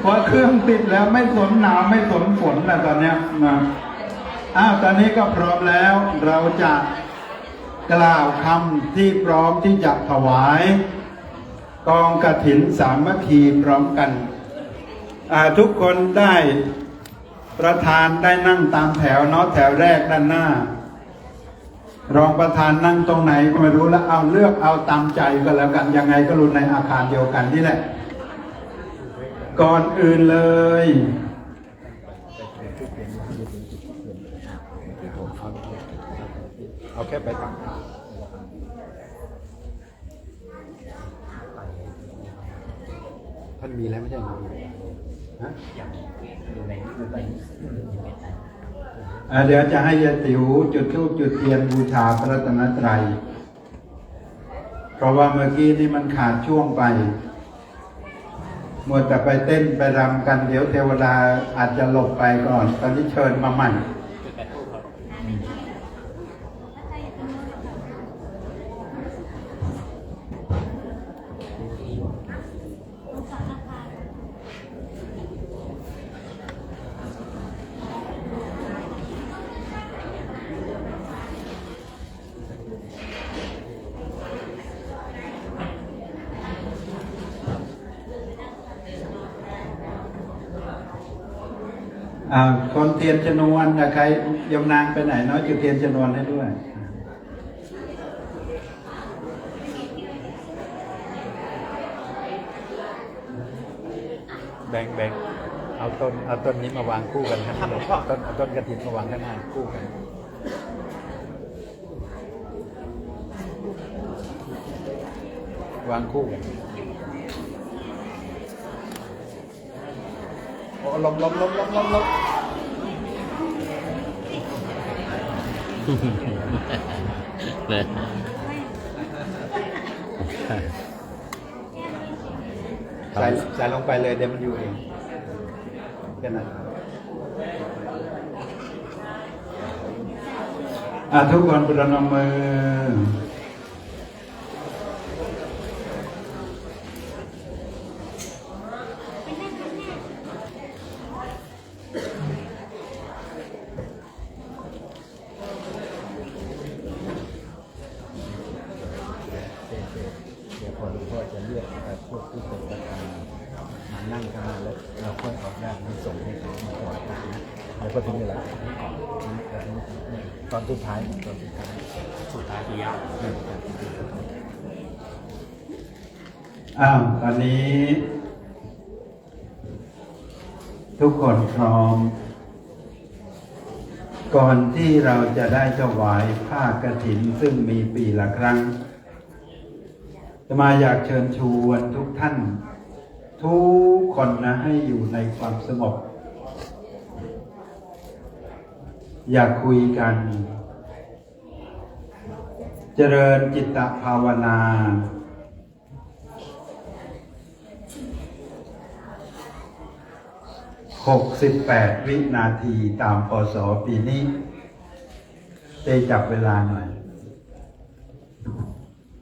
พอเครื่องติดแล้วไม่สนหนาวไม่สนฝนแล้วตอนเนี้ยนะตอนนี้ก็พร้อมแล้วเราจะกล่าวคำที่พร้อมที่จะถวายกองกฐินสามัคคีพร้อมกันทุกคนได้ประธานได้นั่งตามแถวเนาะแถวแรกด้านหน้ารองประธานนั่งตรงไหนก็ไม่รู้แล้วเอาเลือกเอาตามใจก็แล้วกันยังไงก็รู้ในอาคารเดียวกันนี่แหละก่อนอื่นเลยเอาแค่ไปตักท่านมีแล้วไม่ใช่หรือฮะเดี๋ยวจะให้ยายติ๋วจุดธูปจุดเทียนบูชาพระรัตนตรัยเพราะว่าเมื่อกี้นี่มันขาดช่วงไปมัวแต่ไปเต้นไปรำกันเดี๋ยวเทวดาอาจจะหลบไปก่อนตอนนี้เชิญมาใหม่คนเทียนชนวนใครยมนางไปไหนเนาะจุดเทียนชนวนให้ด้วยแบ่งเอาต้นนี้มาวางคู่กันครับต้นกระถิ่นมาวางข้างหน้าคู่กันวางคู่กันโอ้ลมใส่ลงไปเลยเดี๋ยวมันอยู่เองแค่นั้นทุกคนประนมมือพวกที่เป็นประธานมานั่งกันมาแล้วเราค่อยออกญาติมาส่งให้เขามาถวายกันนะแล้วก็ถึงเวลาตอนสุดท้ายที่ยาวตอนนี้ทุกคนพร้อมก่อนที่เราจะได้ถวายผ้ากฐินซึ่งมีปีละครั้งจะมาอยากเชิญชวนทุกท่านทุกคนนะให้อยู่ในความสงบอย่าคุยกันเจริญจิตตภาวนา68 วินาทีตามปศปีนี้ได้จับเวลาหน่อย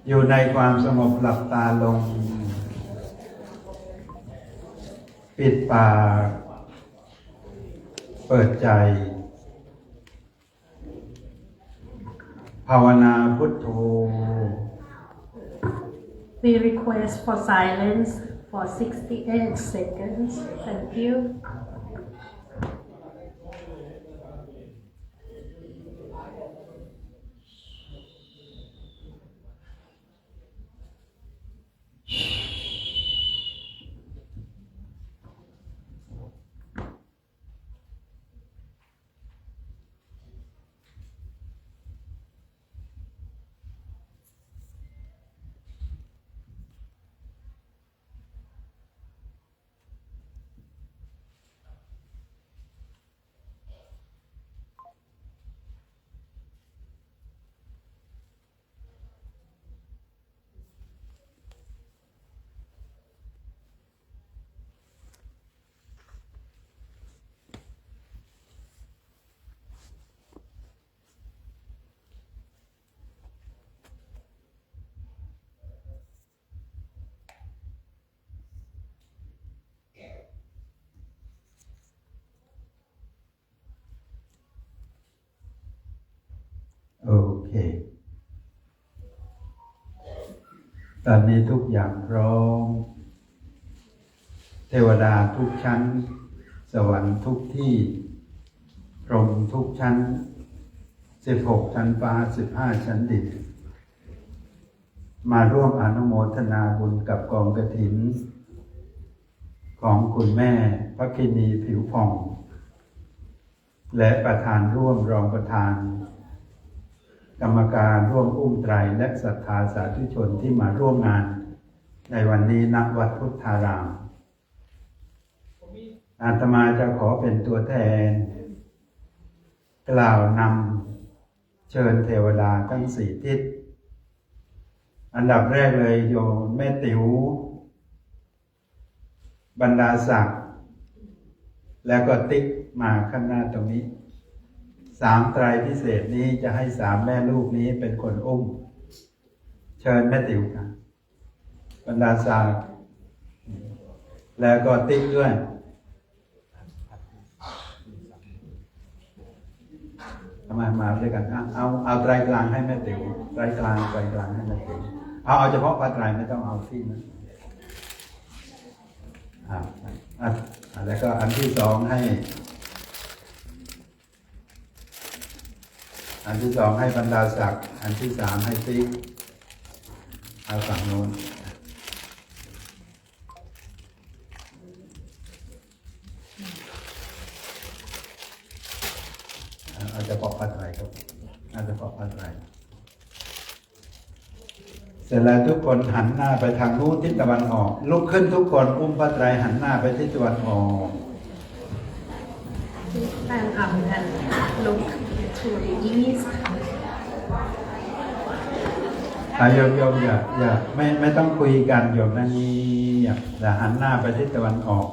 อยู่ในความสงบหลับตาลงปิดปากเปิดใจภาวนาพุทโธ We request for silence for 68 seconds. Thank you. ตอนนี้ทุกอย่างพร้อมเทวดาทุกชั้นสวรรค์ทุกที่พรหมทุกชั้น16ชั้นฟ้า15ชั้นดินมาร่วมอนุโมทนาบุญกับกองกฐินของคุณแม่พระคินีผิวผ่องและประธานร่วมรองประธานกรรมการร่วมอุ้มไตรและศรัทธาสาธุชนที่มาร่วมงานในวันนี้ณวัดพุทธารามอาตมาจะขอเป็นตัวแทนกล่าวนำเชิญเทวดาทั้ง4ทิศอันดับแรกเลยโยมแม่ติ๋วบรรดาศักดิ์แล้วก็ติ๊กมาข้างหน้าตรงนี้3ไตรพิเศษนี้จะให้3แม่ลูกนี้เป็นคนอุ้มเชิญแม่ติ๋วนะบรรดาศักดิ์แล้วก็ติ๊กด้วยมาด้วยกันเอาไตรกลางให้แม่ติ๋วไตรกลางให้แม่ติ๋วเอาเฉพาะพระไตรไม่ต้องเอาที่นะแล้วก็อันที่2ให้บรรดาศักดิ์อันที่3ให้ติ๊กเอาฝั่งโน้นอาจจะปอกผ้าไตรครับอาจจะปอกผ้าไตรเสร็จแล้วทุกคนหันหน้าไปทางนู้นทิศตะวันออกลุกขึ้นทุกคนอุ้มผ้าไตรหันหน้าไปทิศตะวันออก Stand up and look to the east. โยมอย่าไม่ต้องคุยกันโยมนั่งนี้อย่าหันหน้าไปทิศตะวันออก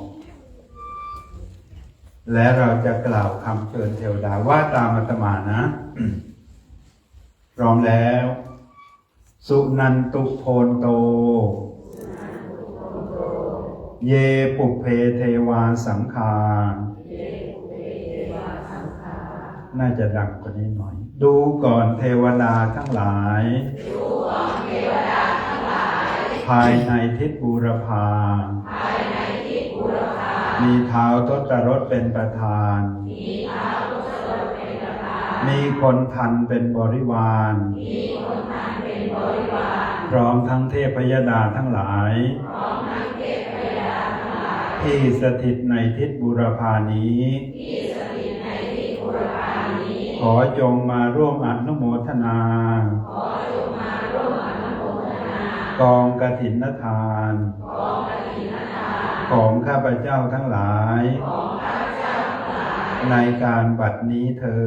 และเราจะกล่าวคำเชิญเทวดาว่าตามอาตมานะ พร้อมแล้วสุนันตุโพนโตเยปุเพเทวาสังฆาน่าจะดังกว่านี้หน่อยดูก่อนเทวดาทั้งหลายภายในทิศบูรพามีท้าวทศรถเป็นประธานมีคนทันเป็นบริวารพร้อมทั้งเทพยดาทั้งหลายที่สถิตในทิศบูรพานี้ขอจงมาร่วมอนุโมทนากองกฐินทานของข้าพเจ้าทั้งหลายในการบัดนี้เถิ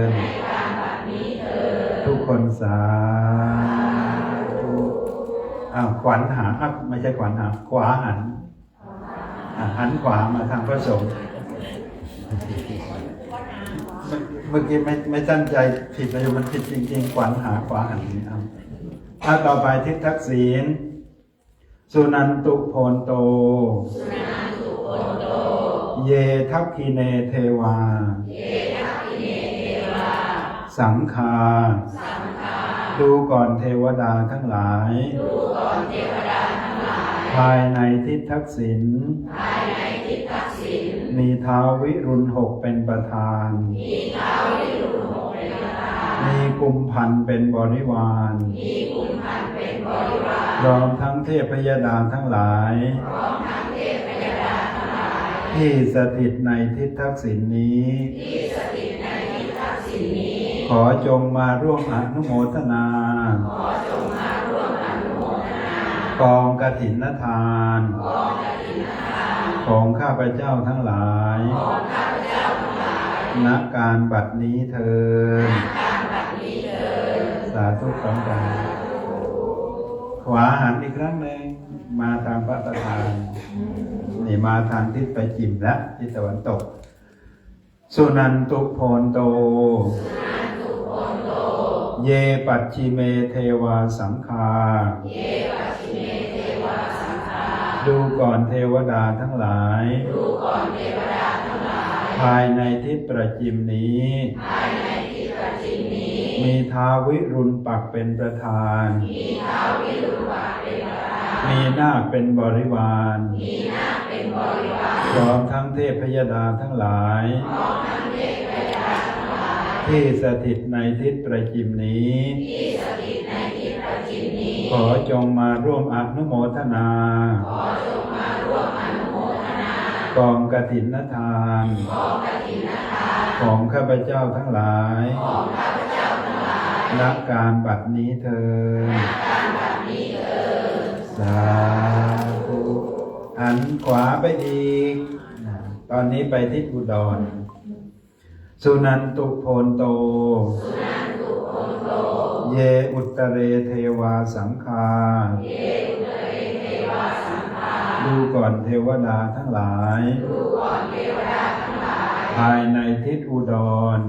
ดทุกคนสาธุขวัญหาไม่ใช่ขวัญหาขวาหันขวามาทางพระสงฆ์เมื่อกี้ไม่ตั้งใจผิดเลยมันผิดจริงๆขวัญหาขวาหันนี้ต่อไปทิศทักษิณสุนันตุโพนโตเยทัพคิเนเทวาสังฆาดูก่อนเทวดาทั้งหลายภายในทิศทักษิณมีท้าววิรุณ6เป็นประธานมีกุมพันธ์เป็นบริวารรวมทั้งเทพยดาทั้งหลายที่สถิตในทิศทักษิณนี้ ขอจงมาร่วมอนุโมทนากองกฐินทานของข้าพเจ้าทั้งหลายณการบัดนี้เถิดสาธุสองการขวาหันอีกครั้งหนึ่งมาทางพระประธานนี่มาทางทิศไปจิมและทิศตะวันตกสุนันตุโพนโตเยปัจฉิเมเทวาสังฆาดูก่อนเทวดาทั้งหลายภายในทิศประจิมนี้มีท้าววิรุณปักเป็นประธาน มีนาคเป็นบริวารพร้อมทั้งเทพยดาทั้งหลายที่สถิตในทิศประจิมนี้ขอจงมาร่วมอนุโมทนากองกฐินทานของข้าพเจ้าทั้งหลายณการบัดนี้เถิดสาธุหันขวาไปอีกตอนนี้ไปทิศอุดรสุนันตุโพนโตเยอุตเรเทวาสังฆาดูก่อนเทวดาทั้งหลายภายในทิศอุดร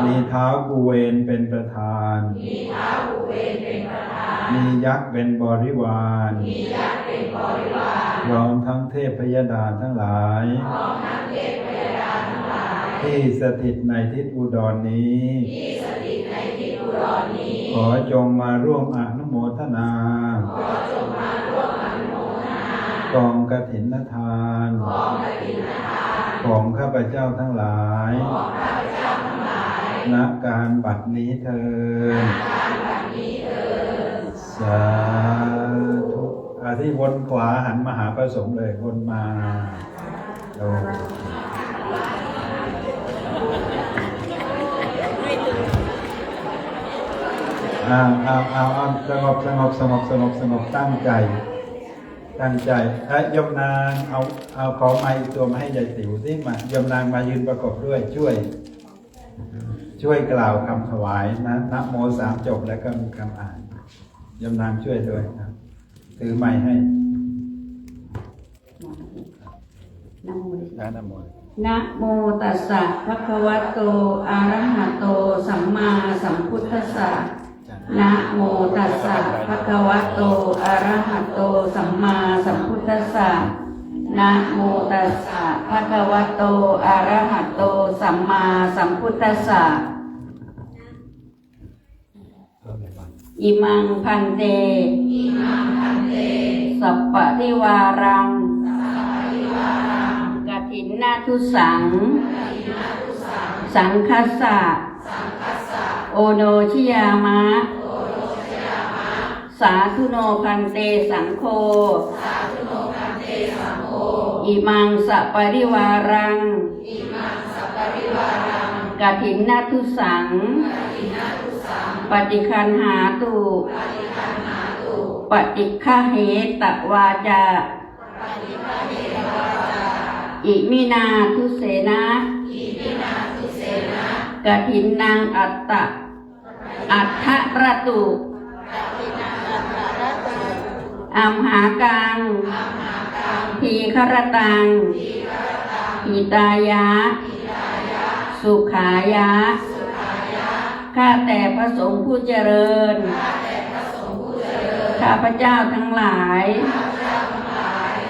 มีท้าวกุเวนเป็นประธานมียักษ์เป็นบริวารพร้อมทั้งเทพยดาทั้งหลายที่สถิตในทิศอุดรนี้ขอจงมาร่วมอนุโมทนากองกฐินทานของข้าพเจ้าทั้งหลายณการบัดนี้เถิดสาธุที่วนขวาหันมาหาพระสงฆ์เลยวนมาสงบตั้งใจยมนางเอาของไม้ตัวมาให้ยายติ๋วที่มายมนางมายืนประกบด้วยช่วยกล่าวคำถวายนะโม3จบแล้วก็มีคำอ่านยมนางช่วยด้วยครับถือไม้ให้นะโมนะโมตัสสะภะคะวะโตอะระหะโตสัมมาสัมพุทธัสสะนะโมตัสสะภะคะวะโตอะระหะโตสัมมาสัมพุทธัสสะนะโมตัสสะภะคะวะโตอะระหะโตสัมมาสัมพุทธัสสะอิมังพันเตสัพปะทิวารังกฐินนาทุสังสังคัสสะโอโนชิยามะสาธุโนพันเตสังโฆอิมังสัปปะริวารังกฐินนาทุสังปฏิคันหาตุปฏิฆะเหตวาจาอิมินาทุเสนะกฐินนางอัตตะอัฏฐรตุอัมหากังทีฆรตังหิตายะสุขายะข้าแต่พระสงฆ์ผู้เจริญข้าพเจ้าทั้งหลาย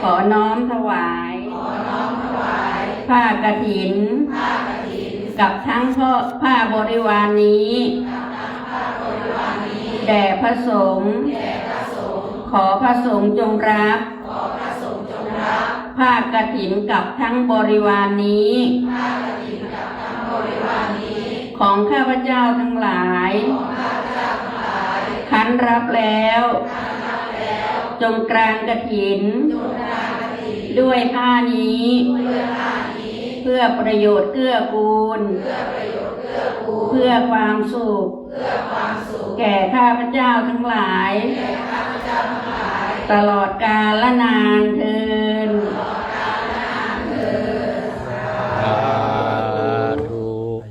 ขอน้อมถวายผ้ากฐินกับทั้งผ้าบริวารนี้แด่พระสงฆ์ขอพระสงฆ์จงรับผ้ากฐินกับทั้งบริวารนี้ของข้าพเจ้าทั้งหลายคั้นรับแล้วจงกรานกฐินด้วยผ้านี้เพื่อประโยชน์เกื้อกูลเพื่อความสุขแก่ข้าพเจ้าทั้งหลายตลอดกาลนานเทอญ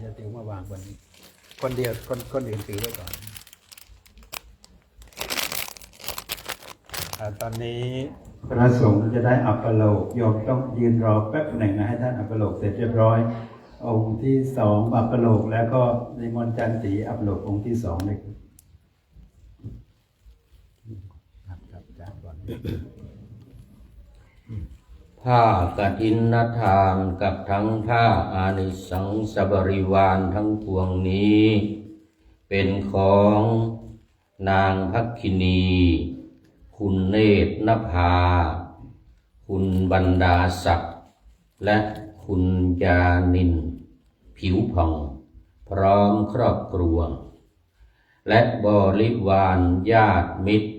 จะถือมาวางคนเดียวคนอื่นถือไว้ก่อนตอนนี้พระสงฆ์จะได้อัปโลกโยมต้องยืนรอแป๊บหนึ่งนะให้ท่านอัปโลกเสร็จเรียบร้อยองค์ที่2อัปโลกแล้วก็นิมนต์จันตีอัปโลกองค์ที่2เลยผ้ากฐินทานกับทั้งผ้าอานิสังสบริวารทั้งปวงนี้ เป็นของนางภักคินีโค คุณเนตรนภาคุณบรรดาศักดิ์และคุณยานินผิวผ่องพร้อมครอบครัวและบริวารญาติมิตร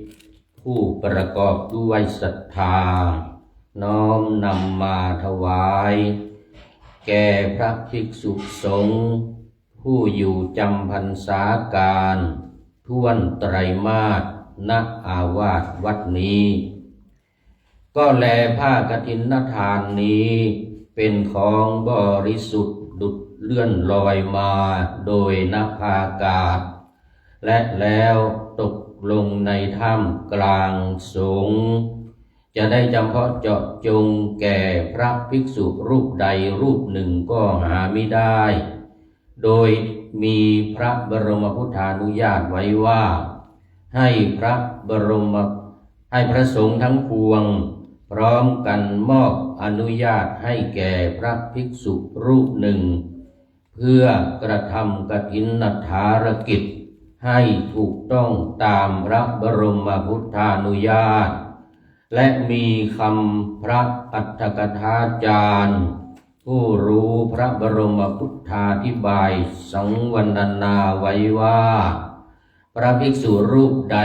ผู้ประกอบด้วยศรัทธาน้อมนำมาถวายแก่พระภิกษุสงฆ์ผู้อยู่จำพรรษาการท่วนไตรมาสณอาวาสวัดนี้ก็แลผ้ากฐินทานนี้เป็นของบริสุทธิ์ดุจเลื่อนลอยมาโดยนภาอากาศและแล้วตกลงในถ้ำกลางสงฆ์จะได้จำเพาะเจาะจงแก่พระภิกษุรูปใดรูปหนึ่งก็หาไม่ได้โดยมีพระบรมพุทธานุญาตไว้ว่าให้พระสงฆ์ทั้งปวงพร้อมกันมอบอนุญาตให้แก่พระภิกษุรูปหนึ่งเพื่อกระทำกฐินทารกิจให้ถูกต้องตามพระบรมพุทธานุญาตและมีคำพระอัตถกถาจารย์ผู้รู้พระบรมพุทธาธิบายสังวรณนาไว้ว่าพระภิกษุรูปใด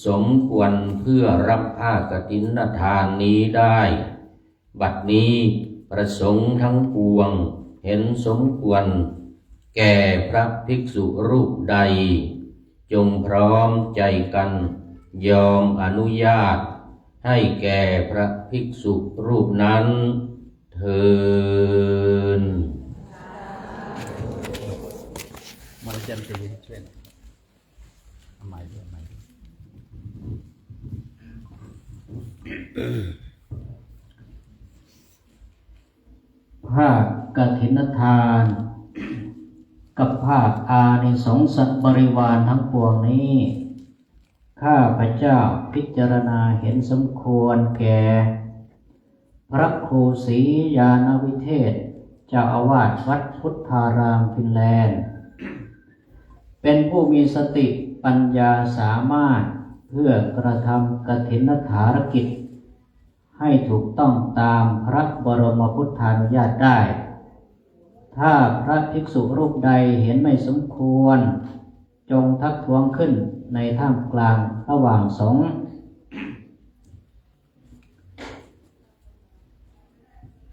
สมควรเพื่อรับผ้ากฐินทานนี้ได้บัดนี้ประสงค์ทั้งปวงเห็นสมควรแก่พระภิกษุรูปใดจงพร้อมใจกันยอมอนุญาตให้แก่พระภิกษุรูปนั้นเถิดมารจันทร์จะยินช่วยเอาใหม่ด้วยใหม่ภาคกฐินทานกับภาคอานิสงสบริวารทั้งปวงนี้ข้าพเจ้าพิจารณาเห็นสมควรแก่พระครูศรียานวิเทศเจ้าอาวาสวัดพุทธารามฟินแลนด์เป็นผู้มีสติปัญญาสามารถเพื่อกระทำกฐินทารกิจให้ถูกต้องตามพระบรมพุทธานุญาตได้ถ้าพระภิกษุรูปใดเห็นไม่สมควรจงทักท้วงขึ้นในท่ามกลางระหว่างสงฆ์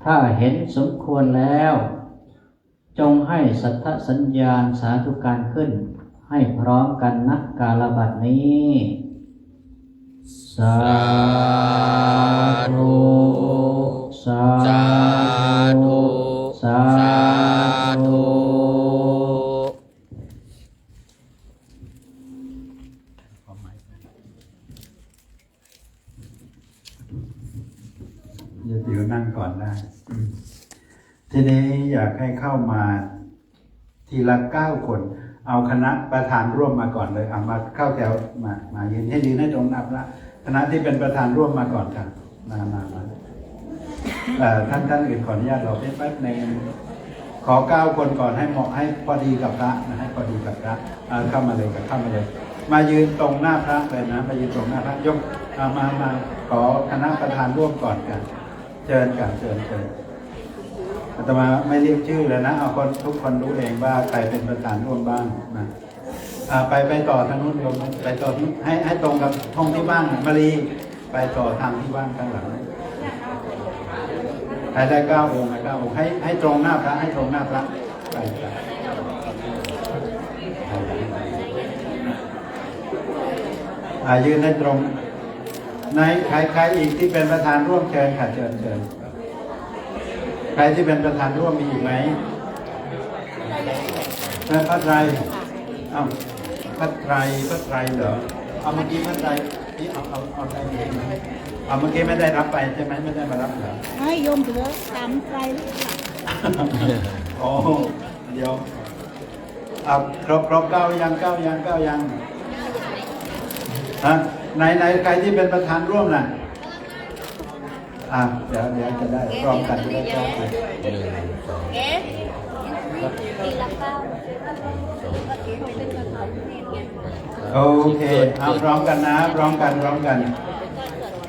ถ้าเห็นสมควรแล้วจงให้สัทธสัญญาณสาธุการขึ้นให้พร้อมกันณกาลบัดนี้สาธุสาธุสาธุเดี๋ยวนั่งก่อนได้ทีนี้อยากให้เข้ามาทีละ9 คนเอาคณะประธานร่วมมาก่อนเลยเอามาเข้าแถวมายืนให้ตรงนับละคณะที่เป็นประธานร่วมมาก่อนครับมาท่านอื่นขออนุญาตเราแป๊บนึงขอ9 คนก่อนให้เหมาะให้พอดีกับพระนะให้พอดีกับพระเข้ามาเลยมายืนตรงหน้าพระเลยนะมายืนตรงหน้าพระยกมาขอคณะประธานร่วมก่อนกันเชิญอาตมาไม่เรียกชื่อเลยนะเอาคนทุกคนรู้เองว่าใครเป็นประธานร่วมบ้างนะไปต่อทางนู้นโยมไปต่อที่ให้ตรงกับห้องที่บ้านมารีไปต่อทางที่บ้านข้างหลังใครได้9 องค์ให้ตรงหน้าพระให้ตรงหน้าพระไปยืนให้ตรงในใครอีกที่เป็นประธานร่วมเชิญค่ะเชิญใครที่เป็นประธานร่วมมีอีกไหมพระไตรพระไตรเหรอเอาเมื่อกี้พระไตรนี่เอาได้เองไหมเอาเมื่อกี้ไม่ได้รับไปใช่ไหมไม่ได้มารับเหรอให้โยมถือตามไตรโอ้เดี๋ยวครบ9 ยังฮะในใครที่เป็นประธานร่วมน่ะเดี๋ยวจะได้พร้อมกันจะได้พร้อมกันโอเคพร้อมกันนะพร้อมกัน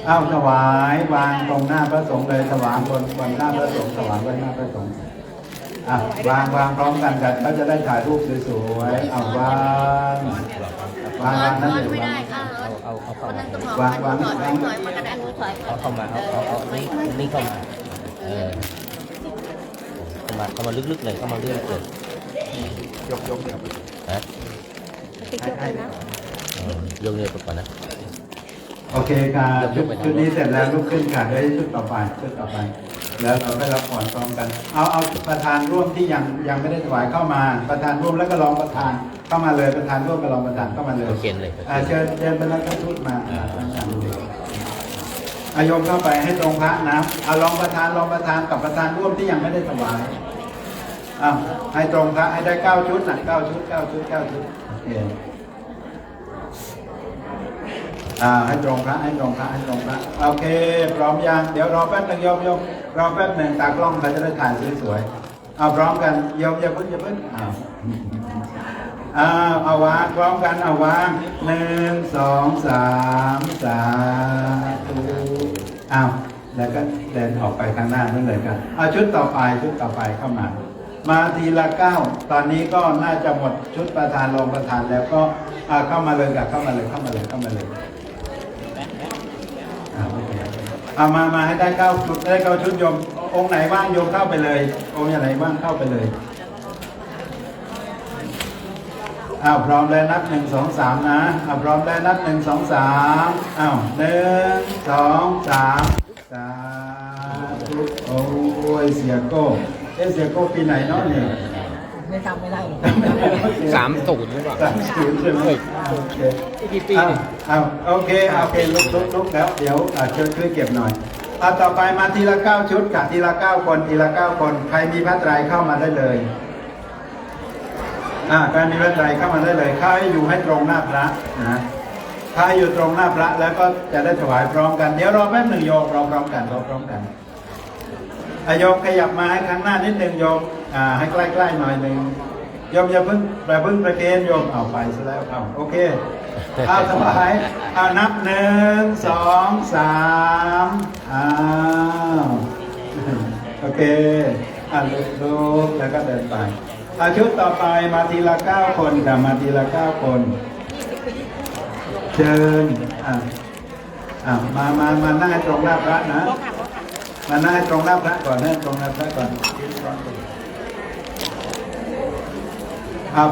เอาถวายวางตรงหน้าพระสงฆ์เลยถวายบนหน้าพระสงฆ์ถวายไว้หน้าพระสงฆ์วางพร้อมกันเขาจะได้ถ่ายรูปสวยๆเอาวางนั่นเลย ไม่ได้ค่ะ เอาเข้ามา วาง ถอยมากระดานถอย เอาเข้ามาเอานี่เข้ามาเข้ามาลึกๆเลยเข้ามาลึกๆเลย ยกฮะติ๊กเกอร์ไปนะ ยกเรือไปก่อนนะ โอเคค่ะชุดนี้เสร็จแล้วลุกขึ้นค่ะได้ชุดต่อไปแล้วเราได้รับผ่อนพร้อมกันเอาประธานร่วมที่ยังไม่ได้ถวายเข้ามาประธานร่วมแล้วก็รองประธานเข้ามาเลยประธานร่วมกับรองประธานเข้ามาเลย เขียนเลย เชิญบรรณาทูตมาอายมเข้าไปให้ตรงพระนะเอารองประธานกับประธานร่วมที่ยังไม่ได้ถวายให้ตรงพระให้ได้9 ชุดนะ9 ชุดโอเคให้ตรงพระโอเคพร้อมยังเดี๋ยวรอแป๊บหนึ่งโยมรอแป๊บหนึ่งตากล้องเขาจะได้ถ่ายสวยๆเอาพร้อมกันโยมอย่าเพิ่งเอาวางพร้อมกันเอาวาง1 2 3 สาธุแล้วก็เดินออกไปข้างหน้านั่นเลยกันเอาชุดต่อไปเข้ามาทีละ9ตอนนี้ก็น่าจะหมดชุดประธานรองประธานแล้วก็เข้ามาเลยเข้ามาเลยมาให้ได้9 ชุดได้9 ชุดโยมองค์ไหนว่างโยมเข้าไปเลยองค์ไหนว่างเข้าไปเลยพร้อมแล้วนับ1 2 3นะพร้อมแล้วนับ1 2 3 1 2 3 สาธุโอ้ยเสียโก้เสียโก้ปีไหนเนาะเนี่ย ไม่ทำไม่ได้ 30หรือเปล่า 30ใช่ไหมโอเคกี่ปีโอเคลุกแล้วเดี๋ยวช่วยเก็บหน่อยต่อไปมาทีละ9 ชุดค่ะทีละ9 คนใครมีพระไตรเข้ามาได้เลยใครมีพระไตรเข้ามาได้เลยเข้าให้อยู่ให้ตรงหน้าพระนะถ้าอยู่ตรงหน้าพระแล้วก็จะได้ถวายพร้อมกันเดี๋ยวรอแป๊บหนึ่งโยมรอพร้อมกันโยมขยับมาให้ข้างหน้านิดนึงโยมให้ใกล้ๆหน่อยหนึ่งโยมอย่าเพิ่งประเคนโยมเอาไปซะแล้วโอเคถวายนับ1 2 3โอเคลุกแล้วก็เดินไปชุดต่อไปมาทีละ9 คนค่ะมาทีละ9 คนเชิญมานั่งให้ตรงหน้าพระนะมานั่งให้ตรงหน้าพระก่อนตรงหน้าพระก่อน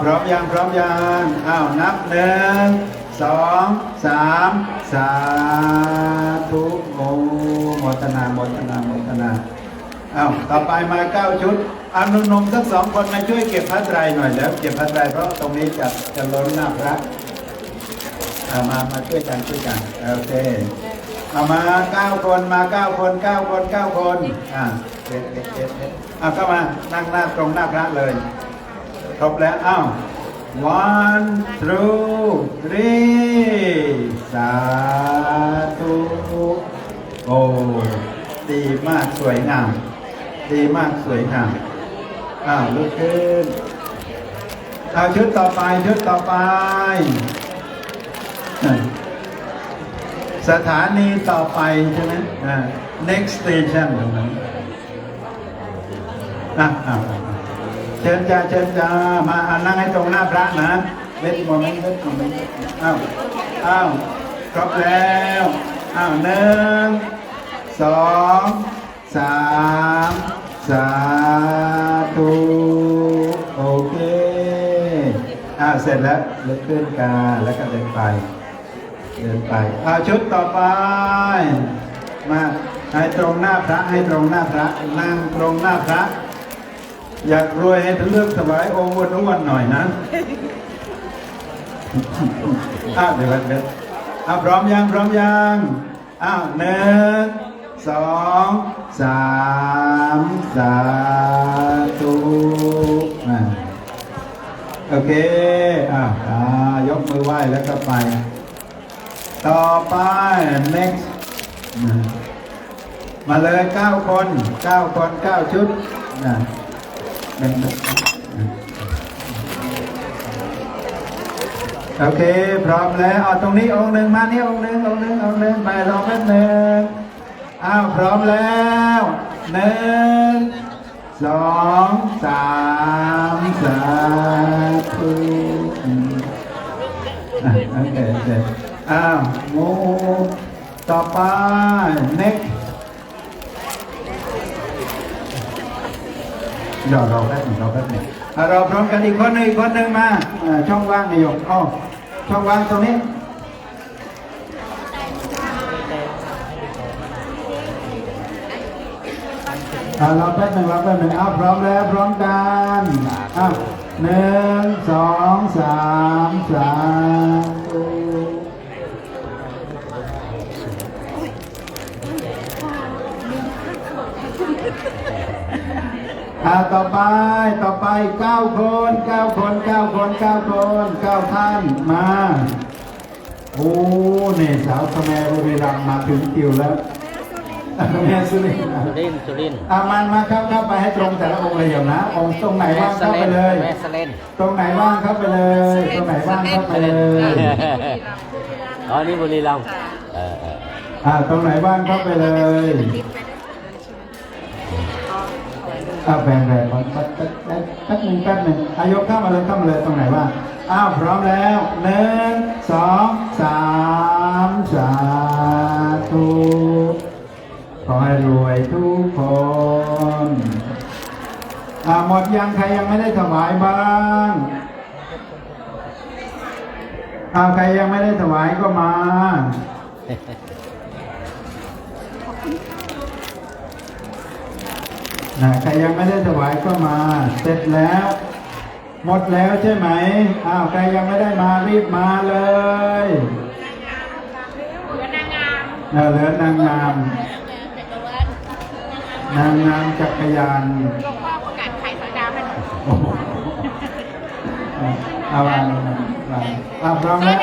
พร้อมยังนับ1 2 3 สาธุโมโมทนาต่อไปมา9 ชุดนมสัก2 คนมาช่วยเก็บพระไตรหน่อยแล้วเก็บพระไตรเพราะตรงนี้จะล้นหน้าพระมาช่วยกันโอเคมา9 คน9 คนเก็บเข้ามานั่งหน้าตรงหน้าพระเลยครบแล้ว1 2 3 สาธุโอ้ดีมากสวยงามลุกขึ้นชุดต่อไปสถานีต่อไปใช่ไหมnext station ตรงนั้นเชิญจ้ามานั่งให้ตรงหน้าพระนะเวทโมเมนต์ครบแล้ว1 2 3 สาธุโอเคเสร็จแล้วลุกขึ้นกาแล้วก็เดินไปชุดต่อไปมาให้ตรงหน้าพระนั่งตรงหน้าพระอยากรวยให้เลือกถวายองค์อ้วนๆหน่อยนะเดี๋ยวพร้อมยัง1 2 3 สาธุโอเคยกมือไหว้แล้วก็ไปต่อไป next มาเลย9 คน9 ชุด โอเคพร้อมแล้วเอาตรงนี้องค์หนึ่งมานี่องค์หนึ่งไปรอแป๊บหนึ่งอ้าวพร้อมแล้ว1 2 3สาธุโอเคอ้าวงูต่อไป next เดี๋ยวเราแป๊บหนึ่งเราพร้อมกันอีกคนหนึ่งมาช่องว่างนายกช่องว่างตรงนี้เราแป๊บหนึ่งพร้อมแล้วพร้อมกัน1 2 3สาธุต่อไป9 คนท่านมาโอ้เนี่ยสาวสมัยบุรีรัมย์มาถึงคิวแล้วแม่สุรินทร์มาเข้าไปให้ตรงแต่ละองค์เลยอย่างนะองค์ตรงไหนว่างเข้าไปเลยตรงไหนว่างเข้าไปเลยอ๋อนี่บุรีรัมย์ตรงไหนว่างเข้าไปเลยแบ่งแป๊บหนึ่งอายกเข้ามาเลยตรงไหนว่างพร้อมแล้ว1 2 3สาธุขอให้รวยทุกคนหมดยังใครยังไม่ได้ถวายบ้างใครยังไม่ได้ถวายก็มาใครยังไม่ได้ถวายก็มาเสร็จแล้วหมดแล้วใช่ไหมใครยังไม่ได้มารีบมาเลยเหลือนางงามจักรยานหลวงพ่อประกาศขายสายดาวให้หน่อยพร้อมแล้ว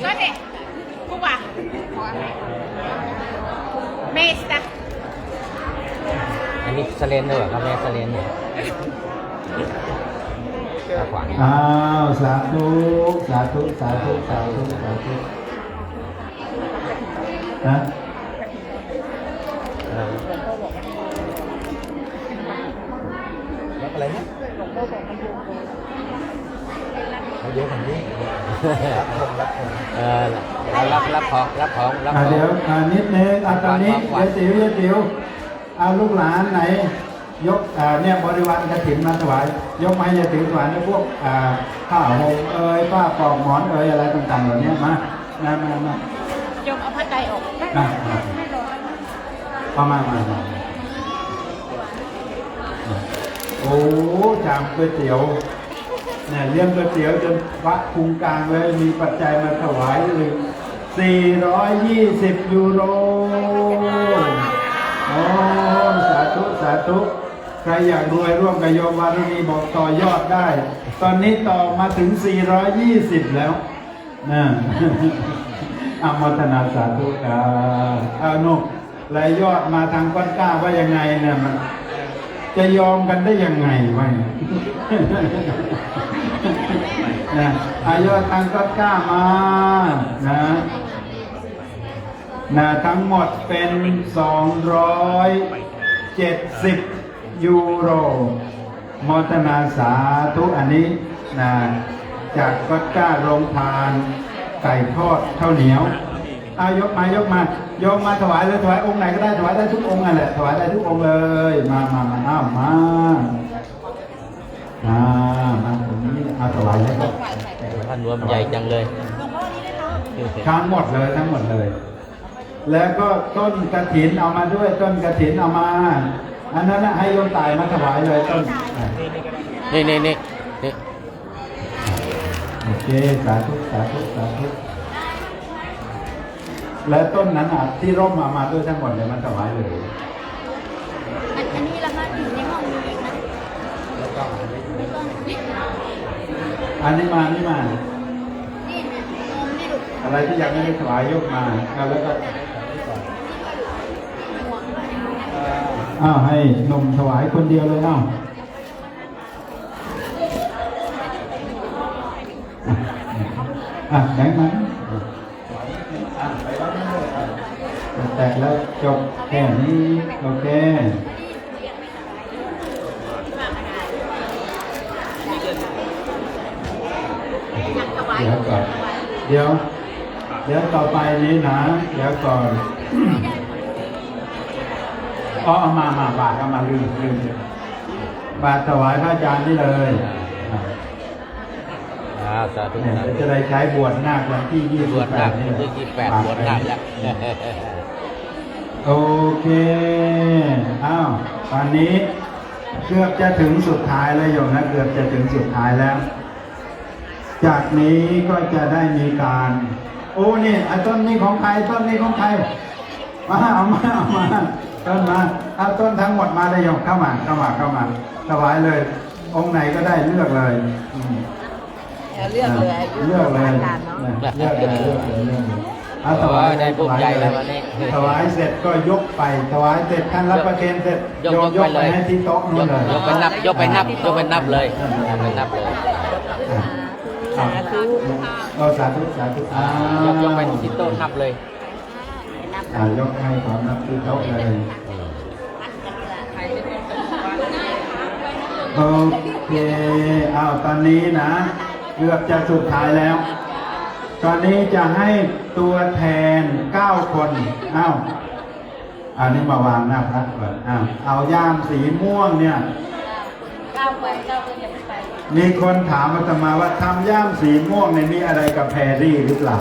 ก็เด็กผู้ว่าเมสต์อันนี้สเลนด้วยครับแม่สเลนเนี่ยขวางสาธุนะรับอะไรนะเยอะแบบนี้รับของเดี๋ยวนิดนึงตอนนี้ยายติ๋วลูกหลานไหนยกเนี่ยบริวารกฐินมาถวายยกไม้ยายติ๋วถวายในพวกผ้าห่มผ้าปลอกหมอนอะไรต่างๆเหล่านี้มายกเอาผ้าไตออกมาโอ้ชามก๋วยเตี๋ยวเนี่ยเลี้ยงก๋วยเตี๋ยวจนวัดพุงกลางเลยมีปัจจัยมาถวายเลย420 ยูโรโอ้สาธุใครอยากรวยร่วมกับโยมวารุณีบอกต่อยอดได้ตอนนี้ต่อมาถึง420แล้วนะอนุโมทนาสาธุนุกรายยอดมาทางก้อนก้าว่ายังไงเนี่ยมันจะยอมกันได้ยังไงวะนะยอดทางก้อนก้ามานะทั้งหมดเป็น270 ยูโรโมทนาสาธุอันนี้นะจากก้อนก้าโรงทานไก่ทอดข้าวเหนียวยกมาถวายเลยถวายองค์ไหนก็ได้ถวายได้ทุกองค์นั่นแหละถวายได้ทุกองค์เลยมาตรงนี้ถวายแล้วก็ท่านรวมใหญ่จังเลยทั้งหมดเลย แล้วก็ต้นกฐินเอามาด้วยต้นกฐินเอามาอันนั้นให้โยมตายมาถวายเลยต้นนี่โอเคสาธุและต้นนั้นที่ร่มมาด้วยทั้งหมดเลยมันถวายเลยอันนี้ละคะอยู่ในห้องนี้อีกนะอันนี้มาอะไรที่ยังไม่ได้ถวายยกมาแล้วก็ให้นมถวายคนเดียวเลย แข็งมันไปแล้วแตกแล้วจบแค่นี้โอเคเดี๋ยวก่อนเดี๋ยวต่อไปนี้นะเดี๋ยวก่อนเอามาบาทเอามาลืมบาทถวายพระอาจารย์นี่เลยสาธุ เนี่ยจะได้ใช้บวชนาควันที่28 บวชนาควันที่28บวชนาคแล้ว โอเคอ้าวตอนนี้เกือบจะถึงสุดท้ายแล้วโยมนะเกือบจะถึงสุดท้ายแล้วจากนี้ก็จะได้มีการโอ้นี่ไอ้ต้นนี้ของใครต้นนี้ของใครมาเอามาต้นมาเอาต้นทั้งหมดมาเลยโยมเข้ามาถวายเลยองค์ไหนก็ได้เลือกเลยเลือกเลย เลือกเลยเอาถวายได้ปุ๊บใหญ่แล้ววันนี้ถวายเสร็จก็ยกไปถวายเสร็จท่านรับประเคนเสร็จยกไปให้ที่โต๊ะนู่นเลยยกไปนับเลยสาธุ สาธุยกไปที่โต๊ะนับเลยยกให้ของนับที่โต๊ะเลยโอเคตอนนี้นะเกือบจะสุดท้ายแล้วตอนนี้จะให้ตัวแทน9 คนอันนี้มาวางหน้าพระก่อนเอาย่ามสีม่วงเนี่ย9 คนจะไปมีคนถามอาตมาว่าทำย่ามสีม่วงในนี้อะไรกับแพรรี่หรือเปล่า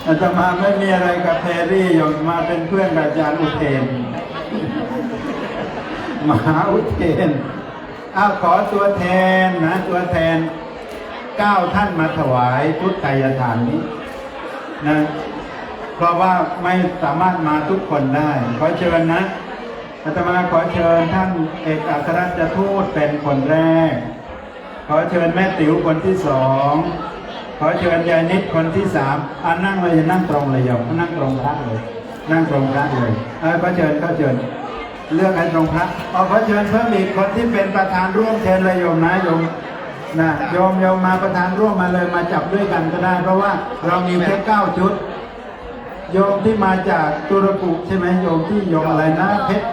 อาตมาไม่มีอะไรกับแพรรี่ยงมาเป็นเพื่อนกับอาจารย์อุเทนมหาอุเทนขอตัวแทนนะตัวแทน9 ท่านมาถวายพุทธไยทานนี้นะเพราะว่าไม่สามารถมาทุกคนได้ขอเชิญนะอาตมาขอเชิญท่านเอกอัครราชทูตเป็นคนแรกขอเชิญแม่ติ๋วคนที่2ขอเชิญยายนิดคนที่3นั่งเลยนั่งตรงเลยโยมนั่งตรงพระเลยนั่งตรงพระเลยขอเชิญเลือกให้ตรงพระขอเชิญเพิ่มอีกคนที่เป็นประธานร่วมเชิญเลยโยมนะโยมมาประธานร่วมมาเลยมาจับด้วยกันก็ได้เพราะว่าเรามีแค่9 ชุดโยมที่มาจากตุรกุใช่ไหมโยมที่โยมอะไรนะเพชร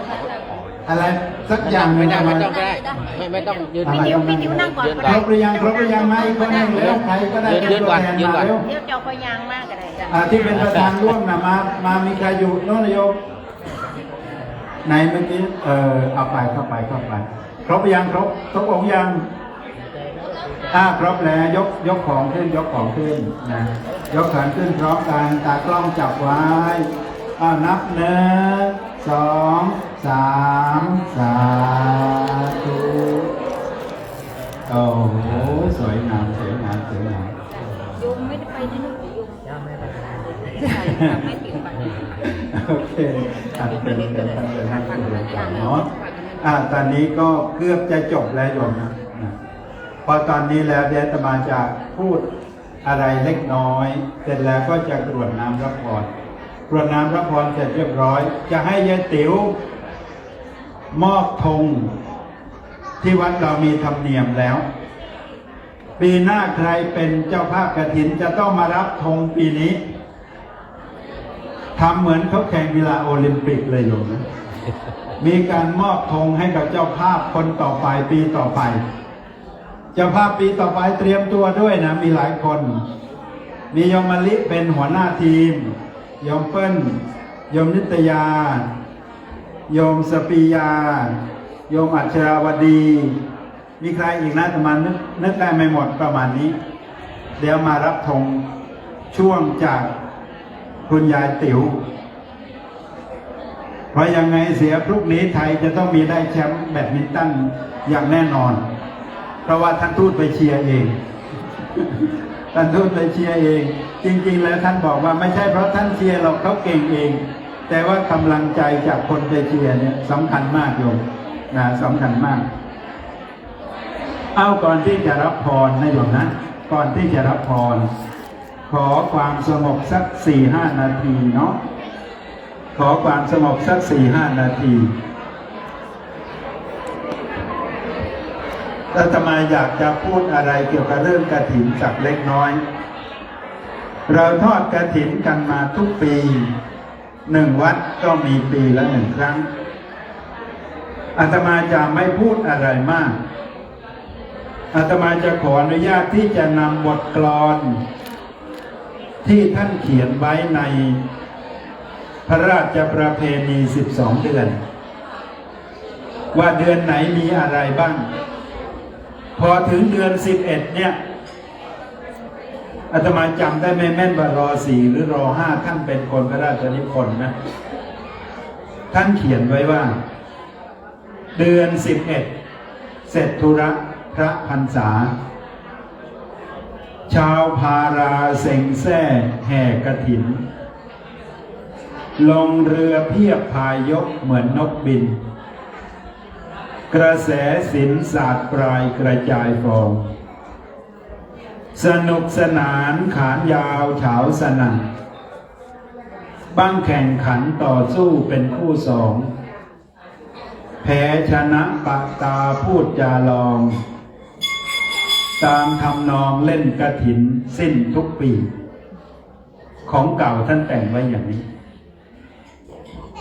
อะไรสักอย่างไม่ต้องยืนพี่นิ้วนั่งก่อนครบหรือยังมาอีกคนหนึ่งแล้วใครก็ได้เป็นตัวแทนมาเร็วเดี๋ยวเจ้าพยางมากก็ได้ที่เป็นประธานร่วมนะมามีใครอยู่โน้นโยมไหนเมื่อกี้เอาไปเข้าไปครบยังครบองค์ยังครบแล้วยกของขึ้นนะยกของขึ้นพร้อมกันตากล้องจับไว้นับ1 2 3สาธุโอ้โหสวยงามโยมไม่ได้ไปที่นู่นโยมไม่ติดไปโอเคเป็นเนาะตอนนี้ก็เกือบจะจบแล้วโยมนะพอตอนนี้แล้วเดี๋ยวอาตมาจะพูดอะไรเล็กน้อยเสร็จแล้วก็จะกรวดน้ำรับพรเสร็จเรียบร้อยจะให้ยายติ๋วมอบธงที่วัดเรามีธรรมเนียมแล้วปีหน้าใครเป็นเจ้าภาพกฐินจะต้องมารับธงปีนี้ทำเหมือนเขาแข่งกีฬาโอลิมปิกเลยโยมนะมีการมอบธงให้กับเจ้าภาพคนต่อไปปีต่อไปเจ้าภาพปีต่อไปเตรียมตัวด้วยนะมีหลายคนมีโยมมะลิเป็นหัวหน้าทีมโยมเปิ้ลโยมนิตยาโยมสปียาโยมอัชราวดีมีใครอีกนะประมาณนึกได้ไม่หมดประมาณนี้เดี๋ยวมารับธงช่วงจากคุณยายติ๋วเพราะยังไงเสียพรุ่งนี้ไทยจะต้องมีได้แชมป์แบดมินตันอย่างแน่นอนเพราะว่าท่านทูตไปเชียร์เองท่านทูตไปเชียร์เองจริงๆแล้วท่านบอกว่าไม่ใช่เพราะท่านเชียร์หรอกเขาเก่งเองแต่ว่ากำลังใจจากคนไปเชียร์เนี่ยสำคัญมากโยมนะสำคัญมากก่อนที่จะรับพรนะโยมนะก่อนที่จะรับพรขอความสงบสัก 4-5 นาทีเนาะขอความสงบสัก 4-5 นาที อาตมาอยากจะพูดอะไรเกี่ยวกับเรื่องกฐินสักเล็กน้อย เราทอดกฐินกันมาทุกปี1 วัดก็มีปีละ1 ครั้งอาตมาจะไม่พูดอะไรมากอาตมาจะขออนุญาตที่จะนำบทกลอนที่ท่านเขียนไว้ในพระราชประเพณี12 เดือนว่าเดือนไหนมีอะไรบ้างพอถึงเดือน11เนี่ยอาตมาจำได้ไม่แม่นว่าร.4 หรือร.5 ท่านเป็นคนพระราชนิพนธ์นะท่านเขียนไว้ว่าเดือน11เสร็จธุระพระพรรษาชาวพาราเซ็งแซ่แห่กฐินลงเรือเพียบพายกเหมือนนกบินกระแสศิลสาดปลายกระจายฟองสนุกสนานขานยาวเฉาสนั่นบ้างแข่งขันต่อสู้เป็นคู่สองแพ้ชนะปะตาพูดจาลองตามทำนองเล่นกฐินสิ้นทุกปีของเก่าท่านแต่งไว้อย่างนี้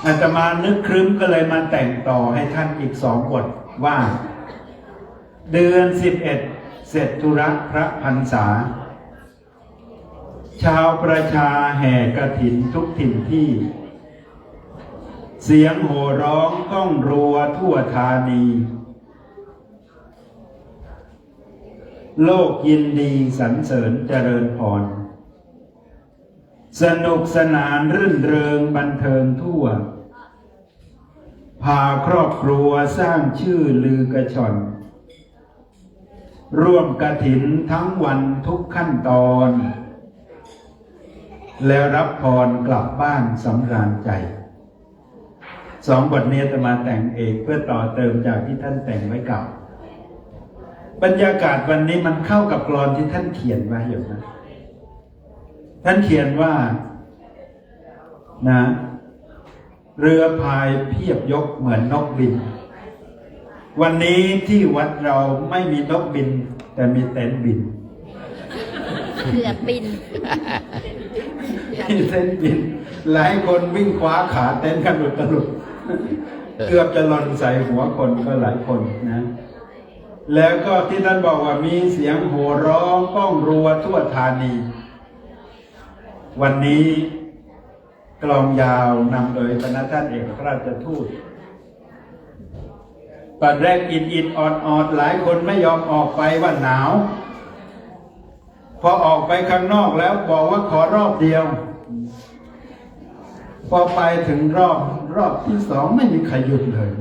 อาตมานึกครึ้มก็เลยมาแต่งต่อให้ท่านอีก2 บทว่าเดือน11เสร็จธุระพระพรรษาชาวประชาแห่กฐินทุกถิ่นที่เสียงโห่ร้องก้องรัวทั่วธานีโลกยินดีสรรเสริญเจริญพรสนุกสนานรื่นเริงบันเทิงทั่วพาครอบครัวสร้างชื่อลือกระชอนร่วมกฐินทั้งวันทุกขั้นตอนแล้วรับพรกลับบ้านสำราญใจ2 บทนี้อาตมาแต่งเองเพื่อต่อเติมจากที่ท่านแต่งไว้เก่าบรรยากาศวันนี้มันเข้ากับกลอนที่ท่านเขียนไว้อยู่นะท่านเขียนว่านะเรือพายเพียบยกเหมือนนกบินวันนี้ที่วัดเราไม่มีนกบินแต่มีเต็นท์บิน เรือบิน มีเต็นท์บินหลายคนวิ่งคว้าขาเต็นท์กันหลุดเกือบจะหล่นใส่หัวคนก็หลายคนนะแล้วก็ที่ท่านบอกว่ามีเสียงโห่ร้องก้องรัวทั่วธานีวันนี้กลองยาวนำโดยคณะท่านเอกราชทูตตอนแรกอินออดหลายคนไม่ยอมออกไปว่าหนาวพอออกไปข้างนอกแล้วบอกว่าขอรอบเดียวพอไปถึงรอบที่2ไม่มีใครหยุดเลย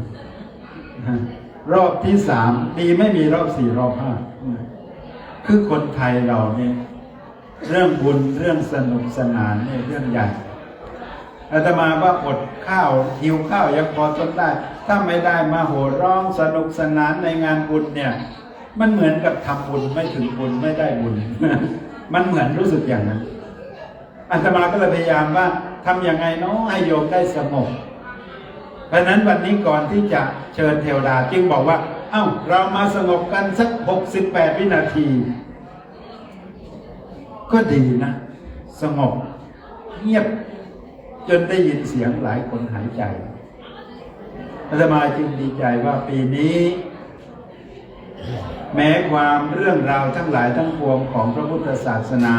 รอบที่3ดีไม่มีรอบ4รอบ5คือคนไทยเราเนี่ยเรื่องบุญเรื่องสนุกสนานเนี่ยเรื่องใหญ่อาตมาว่าอดข้าวหิวข้าวยังพอทนได้ถ้าไม่ได้มาโห่ร้องสนุกสนานในงานบุญเนี่ยมันเหมือนกับทำบุญไม่ถึงบุญไม่ได้บุญ มันเหมือนรู้สึกอย่างนั้นอาตมาก็เลยพยายามว่าทำยังไงเนาะให้โยมได้สงบเพราะนั้นวันนี้ก่อนที่จะเชิญเทวดาจึงบอกว่าเอ้าเรามาสงบกันสัก68 วินาทีก็ดีนะสงบเงียบจนได้ยินเสียงหลายคนหายใจอาตมาจึงดีใจว่าปีนี้แม้ความเรื่องราวทั้งหลายทั้งปวงของพระพุทธศาสนา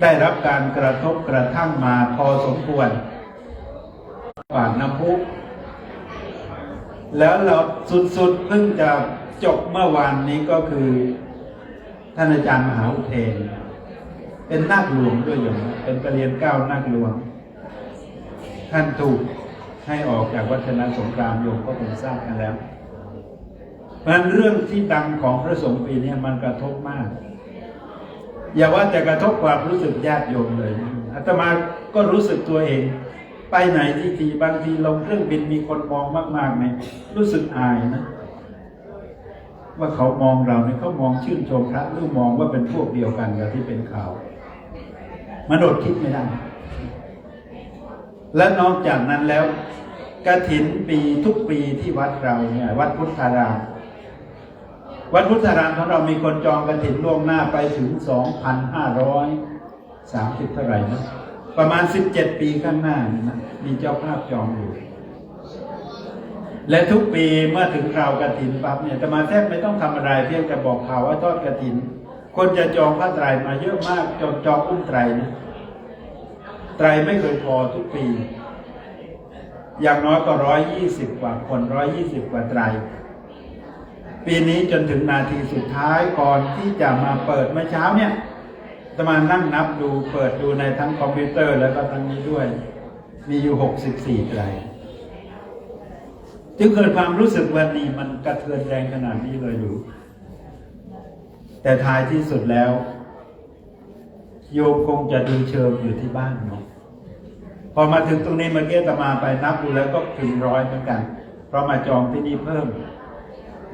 ได้รับการกระทบกระทั่งมาพอสมควรปากน้ำพุแล้วเราสุดๆเพิ่งจะจบเมื่อวานนี้ก็คือท่านอาจารย์มหาอุเทนเป็นนาคหลวงด้วยอย่างเป็นประเรียน9นาคหลวงท่านถูกให้ออกจากวัฒนสงครามโยมก็คงทราบกันแล้วเพราะฉะนั้นเรื่องที่ดังของพระสงฆ์ปีนี้มันกระทบมากอย่าว่าแต่กระทบความรู้สึกญาติโยมเลยอาตมาก็รู้สึกตัวเองไปไหนทีบางทีลงเครื่องบินมีคนมองมากๆเนี่ยรู้สึกอายนะว่าเขามองเราเนี่ยเขามองชื่นชมพระหรือมองว่าเป็นพวกเดียวกันกับที่เป็นข่าวมนุษย์คิดไม่ได้และนอกจากนั้นแล้วกฐินปีทุกปีที่วัดเราเนี่ยวัดพุทธาราม วัดพุทธารามของเรามีคนจองกฐินล่วงหน้าไปถึง 2,530 เท่าไหร่นะประมาณ17 ปีข้างหน้านะมีเจ้าภาพจองอยู่และทุกปีเมื่อถึงคราวกฐินปั๊บเนี่ยอาตมาแทบไม่ต้องทำอะไรเพียงแต่บอกข่าวว่าทอดกฐินคนจะจองผ้าไตรมาเยอะมากจองอุ้มไตรนะไตรไม่เคยพอทุกปีอย่างน้อยก็120 กว่าคน120 กว่าไตรปีนี้จนถึงนาทีสุดท้ายก่อนที่จะมาเปิดเมื่อเช้าเนี่ยอาตมานั่งนับดูเปิดดูในทั้งคอมพิวเตอร์แล้วก็ทั้งนี้ด้วยมีอยู่64ไตรจึงเกิดความรู้สึกวันนี้มันกระเทือนแรงขนาดนี้เลยอยู่แต่ท้ายที่สุดแล้วโยมคงจะดูเชิงอยู่ที่บ้านเนาะพอมาถึงตรงนี้เมื่อกี้อาตมาไปนับดูแล้วก็ถึง100เหมือนกันเพราะมาจองที่นี่เพิ่ม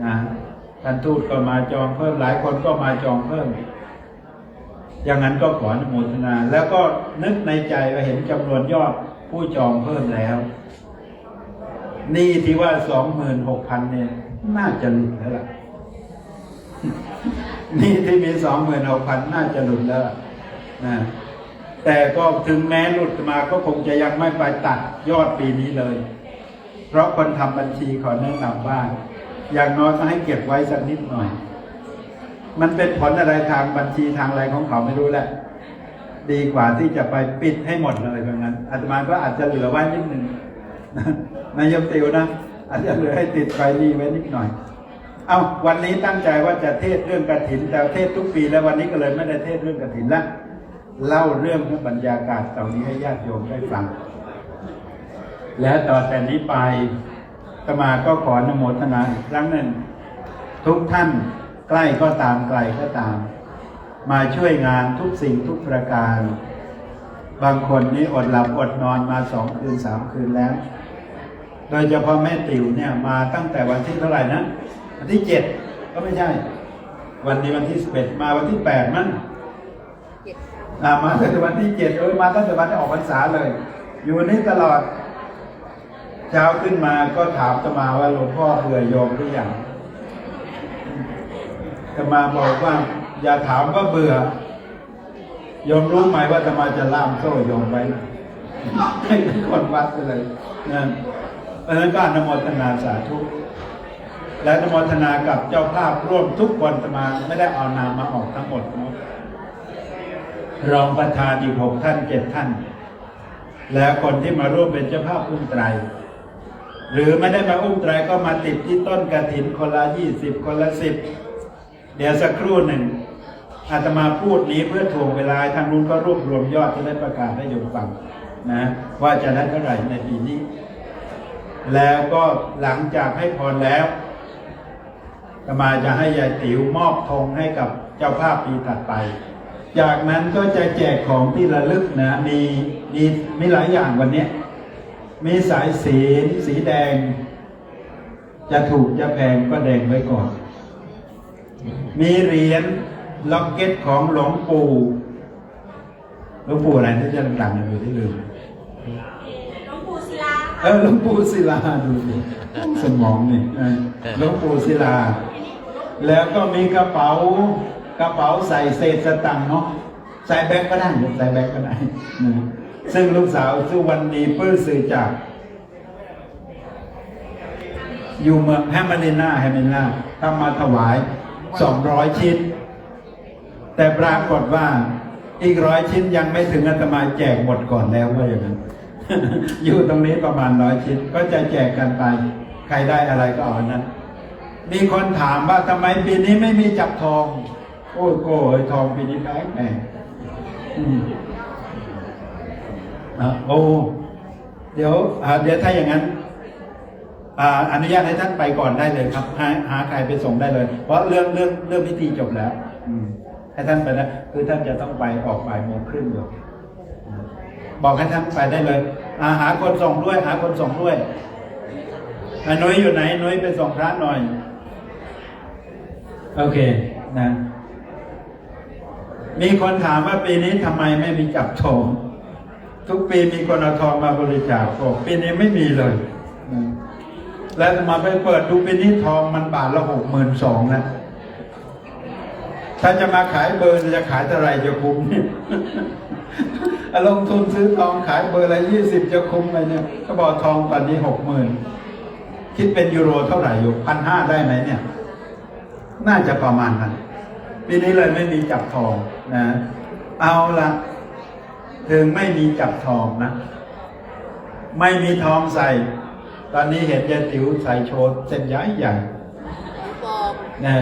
นะท่านทูตก็มาจองเพิ่มหลายคนก็มาจองเพิ่มอย่างนั้นก็ขออนุโมทนาแล้วก็นึกในใจว่าเห็นจำนวนยอดผู้จองเพิ่มแล้วนี่ที่ว่า 26,000 เนี่ยน่าจะหลุดแล้วล่ะ นี่ที่มี 26,000 น่าจะหลุดแล้วนะแต่ก็ถึงแม้หลุดมาก็คงจะยังไม่ไปตัดยอดปีนี้เลยเพราะคนทำบัญชีขอแนะนำว่าอย่างน้อยก็ให้เก็บไว้สักนิดหน่อยมันเป็นผลอะไรทางบัญชีทางอะไรของเขาไม่รู้แหละดีกว่าที่จะไปปิดให้หมดเลยแบบนั้นอาตมาก็อาจจะเหลือไว้นิดนึงนายกติวนะอาจจะเหลือให้ติดไฟดีไว้นิดหน่อยเอาวันนี้ตั้งใจว่าจะเทศเรื่องกฐินแต่เทศทุกปีแล้ววันนี้ก็เลยไม่ได้เทศเรื่องกฐินละเล่าเรื่องบรรยากาศเหล่านี้ให้ญาติโยมได้ฟังและต่อแต่นี้ไปอาตมาก็ขออนุโมทนาอีกครั้งหนึ่งทุกท่านใกล้ก็ตามไกลก็ตามมาช่วยงานทุกสิ่งทุกประการบางคนนี่อดหลับอดนอนมา2 คืน 3 คืนแล้วโดยเฉพาะแม่ติ๋วเนี่ยมาตั้งแต่วันที่เท่าไหร่นะวันที่7ก็ไม่ใช่วันนี้วันที่11มาวันที่8มั้งมาตั้งแต่วันที่7มาตั้งแต่วันที่ออกพรรษาเลยอยู่นี่ตลอดเช้าขึ้นมาก็ถามอาตมาว่าหลวงพ่อเบื่อโยมหรือยังอาตมาบอกว่าอย่าถามว่าเบื่อโยมรู้ไหมว่าอาตมาจะล่ามโซ่โยมไว้ให้เป็นคนวัดไปเลยนั่นเพราะฉะนั้นก็อนุโมทนาสาธุและอนุโมทนากับเจ้าภาพร่วมทุกคนอาตมาไม่ได้เอานามมาออกทั้งหมดนะรองประธานอีก6 ท่าน 7 ท่านแล้วคนที่มาร่วมเป็นเจ้าภาพอุ้มไตรหรือไม่ได้มาอุ้มไตรก็มาติดที่ต้นกฐินคนละ20คนละ10เดี๋ยวสักครู่หนึ่งอาตมาพูดนี้เพื่อถ่วงเวลาทางนู้นก็รวบรวมยอดจะได้ประกาศให้โยมฟังนะว่าจะได้เท่าไหร่ในปีนี้แล้วก็หลังจากให้พรแล้วอาตมาจะให้ยายติ๋วมอบธงให้กับเจ้าภาพปีถัดไปจากนั้นก็จะแจกของที่ระลึกนะมีหลายอย่างวันนี้มีสายศีลสีแดงจะถูกจะแพงก็แดงไว้ก่อนมีเหรียญล็อกเก็ตของหลวงปู่อะไรที่จะดังๆอยู่ที่ลืมหลวงปู่ศิลาหลวงปู่ศิลาดูดิสมองนี่หลวงปู่ศิลาแล้วก็มีกระเป๋าใส่เศษสตังค์เนาะใส่แบงก์ก็ได้ใส่แบงก์ก็ได้ซึ่งลูกสาวสุวรรณีปื้อสื่อจากอยู่เมืองแฮมเมลิน่าทำมาถวาย200 ชิ้นแต่ปรากฏว่าอีก100 ชิ้นยังไม่ถึงอาตมาแจกหมดก่อนแล้วว่าอย่างนั้น อยู่ตรงนี้ประมาณ100 ชิ้นก็จะแจกกันไปใครได้อะไรก็เอาอันนั้นมีคนถามว่าทำไมปีนี้ไม่มีจับทองโอ้ยทองปีนี้แพงเดี๋ยวถ้าอย่างนั้นอนุญาตให้ท่านไปก่อนได้เลยครับหาใครไปส่งได้เลยเพราะเรื่องพิธีจบแล้วให้ท่านไปแล้วคือท่านจะต้องไปออกบ่ายโมงครึ่งเลยบอกให้ท่านไปได้เลยหาคนส่งด้วยนุ้ยอยู่ไหนนุ้ยไปส่งพระหน่อยโอเคนะมีคนถามว่าปีนี้ทำไมไม่มีจับทองทุกปีมีคนเอาทองมาบริจาคปีนี้ไม่มีเลยแล้วมาไปเปิดดูปีนี้ทองมันบาทละ62,000นะ ถ้าจะมาขายเบอร์จะขายเท่าไหร่จะคุ้มเนี่ย ลงทุนซื้อทองขายเบอร์ละ20จะคุ้มไหมเนี่ยก็บอกทองตอนนี้60,000คิดเป็นยูโรเท่าไหร่อยู่1,500ได้ไหมเนี่ย น่าจะประมาณนั้นปีนี้เลยไม่มีจับทองนะ เอาละถึงไม่มีจับทองนะ ไม่มีทองใส่ ตอนนี้เห็นยายติ๋วใส่โชว์เส้นใหญ่ใหญ่นะ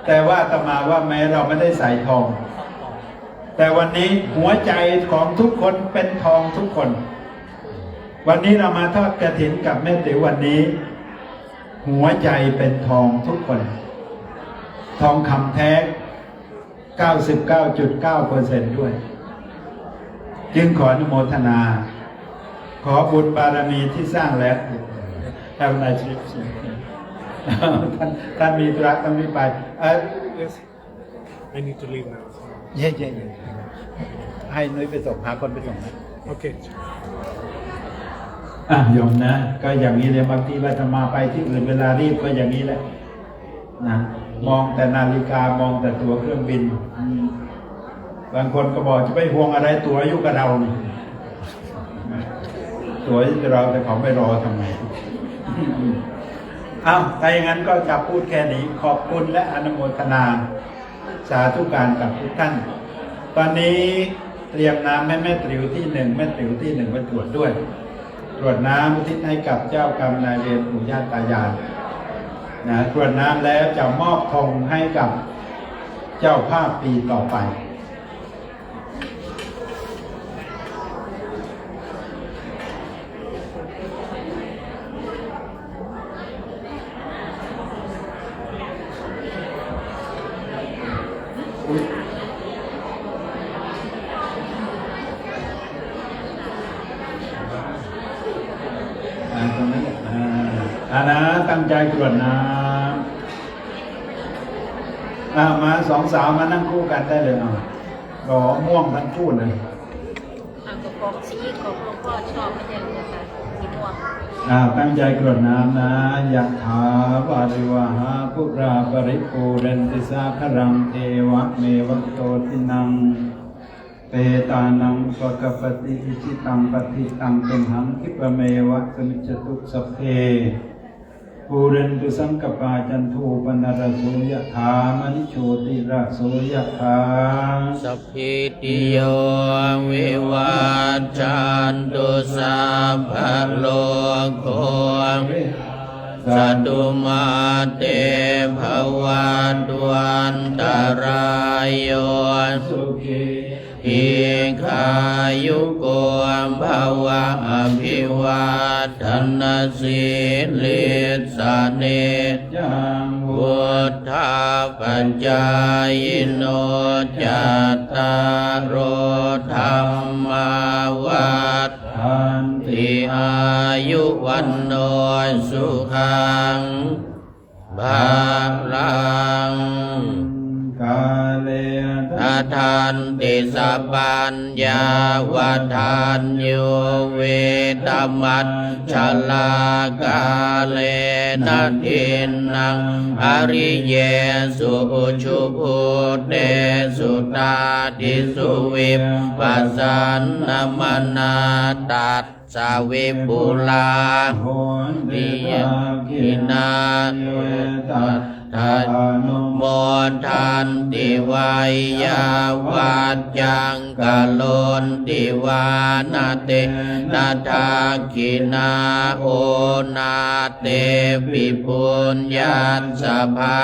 แต่ว่าอาตมาว่าแม้เราไม่ได้ใส่ทอง แต่วันนี้หัวใจของทุกคนเป็นทองทุกคน วันนี้เรามาทอดกฐินกับแม่ติ๋ววันนี้ หัวใจเป็นทองทุกคน ทองคำแท้ 99.9% ด้วย จึงขออนุโมทนา ขอบุญบารมีที่สร้างแล้วแอบในชีวิตท่านมีธุระต้องรีบไปI need to leave now. เย่ให้นุ้ยไปส่งหาคนไปส่งนะ Okay. โยมนะ ก็อย่างนี้เลยบางทีว่าจะมาไปที่อื่นเวลารีบก็อย่างนี้แหละนะมองแต่นาฬิกามองแต่ตั๋วเครื่องบินบางคนก็บอกจะไปห่วงอะไรตั๋วอยู่กับเรานี่ตั๋วอยู่กับเราแต่เขาไม่รอทำไมถ้าอย่างนั้นก็จะพูดแค่นี้ขอบคุณและอนุโมทนาสาธุการกับทุกท่านตอนนี้เตรียมน้ำให้แม่ติ๋วที่หนึ่งแม่ติ๋วที่หนึ่งไปตรวจด้วยตรวจน้ำอุทิศให้กับเจ้ากรรมนายเวรปู่ย่าตายายนะตรวจน้ำแล้วจะมอบธงให้กับเจ้าภาพปีต่อไปตรงนั้นนะตั้งใจตรวจน้ำมาสองสาวมานั่งคู่กันได้เลยรอม่วงทั้งคู่เลยกระป๋องสีของหลวงพ่อชอบไม่ใช่หรือคะสีม่วงตั้งใจกรวดน้ำนะยะถาวาริวหาปุราปริปูเรนติสาครังเอวะเมวะโตตินังเปตานังปะกปติอิจิตังปฏิตังตุมหังคิปะเมวะสมิจจตุสัพเพปูเรนตุสังกปาจันทูปนรโสยะถามณิโชติระโสยะถาสัพพิติโยวิวัจจันตุสัพพะโลกโคสัตตุมาเตภวัตวันตรายโยสุขีอิขายุโกภวะอภิวัตนาสิลิสเนยังพุทธาปัญญายโนจัตตารโอธรรมาวัฏทันติอายุวันโนสุขังภาลังกาเลอาทานติสปัญญาวทานโยเวตมัตชลากาเลนะทินังอริเยสุชุพุเตสุตาติสุวิปัสสันนมนาตัสสาวิปุลาโหติยากินาตัตทานุโมทันติวายาวัจจังกะโลนติวานาเตนาทาคินาโอนาเตปิปุญญาสภา